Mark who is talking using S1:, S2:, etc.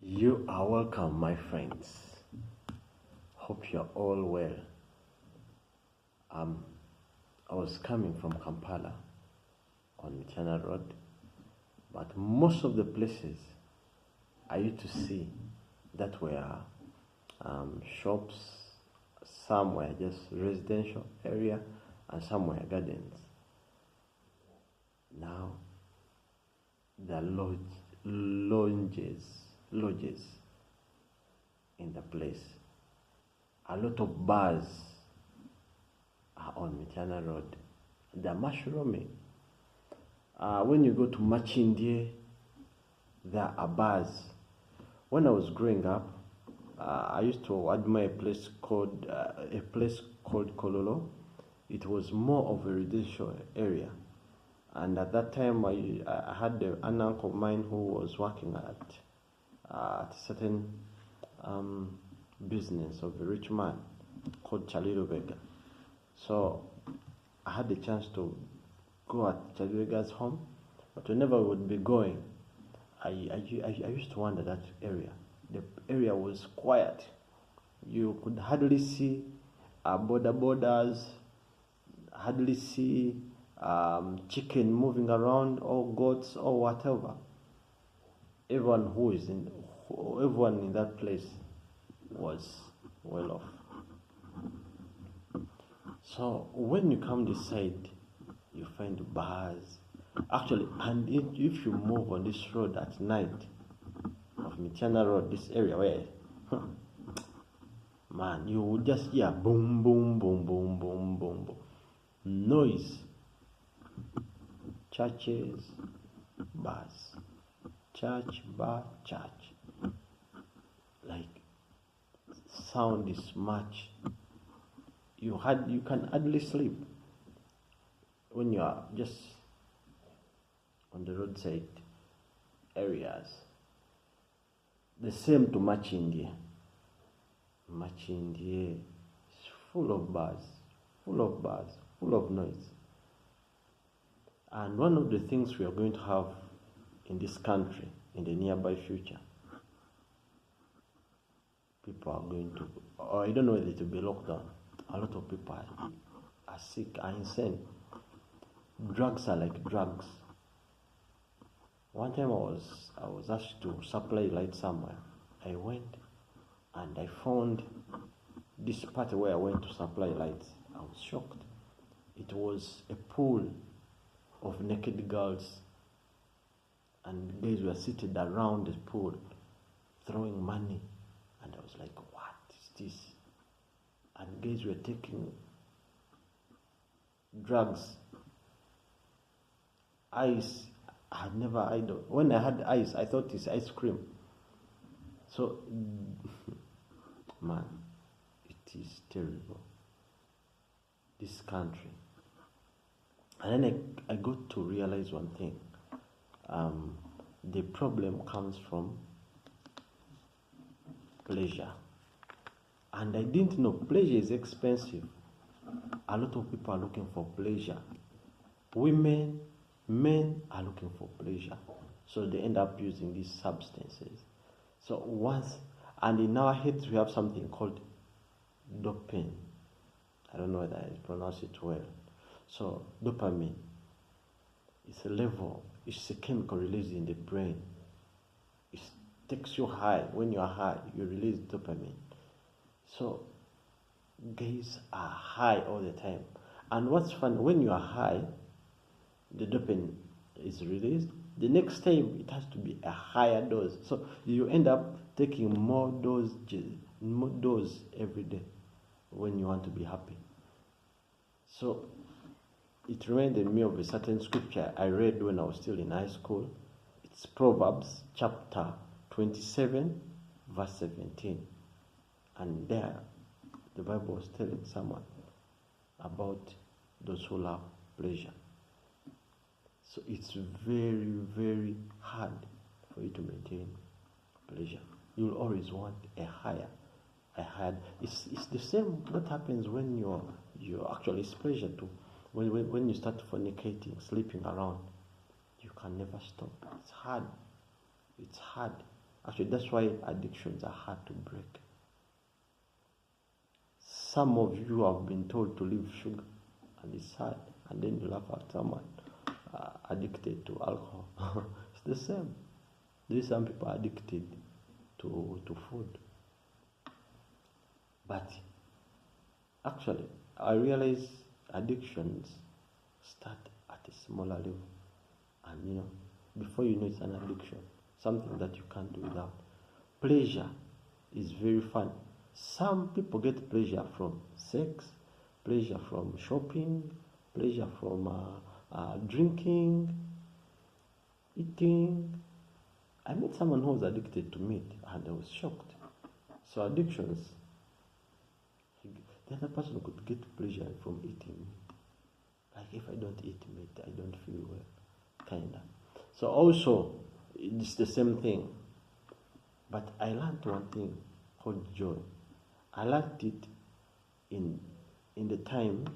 S1: You are welcome, my friends. Hope you're all well. I was coming from Kampala on Mityana Road, but most of the places I used to see that were shops, some were just residential area, and some were gardens. Now, the lodges in the place. A lot of bars are on Mityana Road. They're mushrooming. When you go to Machindie, there are bars. When I was growing up, I used to admire a place called Kololo. It was more of a residential area, and at that time I had an uncle of mine who was working at a certain business of a rich man called Chalilo Vega. So I had the chance to go at Chalilo Vega's home, but whenever we would be going, I used to wonder that area. The area was quiet. You could hardly see borders, hardly see chicken moving around, or goats, or whatever. Everyone in that place was well off. So when you come this side, you find bars. Actually, and if you move on this road at night, of Mityana Road, this area where, man, you would just hear boom, boom, boom, boom, boom, boom, boom. Noise. Churches, bars. Church, bar, church. Like, sound is much. You can hardly sleep when you are just on the roadside areas. The same to Machindie. Machindie is full of bars, full of noise. And one of the things we are going to have in this country in the nearby future, people are going to, or I don't know whether it will be locked down. A lot of people are sick, are insane. Drugs are like drugs. One time I was asked to supply light somewhere. I went and I found this party where I went to supply lights. I was shocked. It was a pool of naked girls, and guys were seated around the pool throwing money, and I was like, what is this? And guys were taking drugs, ice. When I had ice, I thought it's ice cream. So, man, it is terrible, this country. And then I got to realize one thing. The problem comes from pleasure. And I didn't know pleasure is expensive. A lot of people are looking for pleasure. Women, men are looking for pleasure. So they end up using these substances. So and in our heads we have something called dopamine. I don't know whether I pronounce it well. So dopamine is it's a chemical released in the brain. It takes you high. When you are high, you release dopamine. So guys are high all the time. And what's fun, when you are high, the dopamine is released. The next time it has to be a higher dose. So you end up taking more dose every day when you want to be happy. So it reminded me of a certain scripture I read when I was still in high school. It's Proverbs chapter 27, verse 17. And there, the Bible was telling someone about those who love pleasure. So it's very, very hard for you to maintain pleasure. You'll always want a higher. It's the same what happens when you're actually, it's pleasure too. When you start fornicating, sleeping around, you can never stop. It's hard. Actually, that's why addictions are hard to break. Some of you have been told to leave sugar, and it's hard, and then you laugh at someone addicted to alcohol. It's the same. There is some people addicted to food. But actually, I realize addictions start at a smaller level. And before you know, it's an addiction, something that you can't do without. Pleasure is very fun. Some people get pleasure from sex, pleasure from shopping, pleasure from drinking, eating. I met someone who was addicted to meat, and I was shocked. So addictions, the other person could get pleasure from eating meat. Like, if I don't eat meat, I don't feel well, kinda. So also, it's the same thing. But I learned one thing called joy. I learned it in the time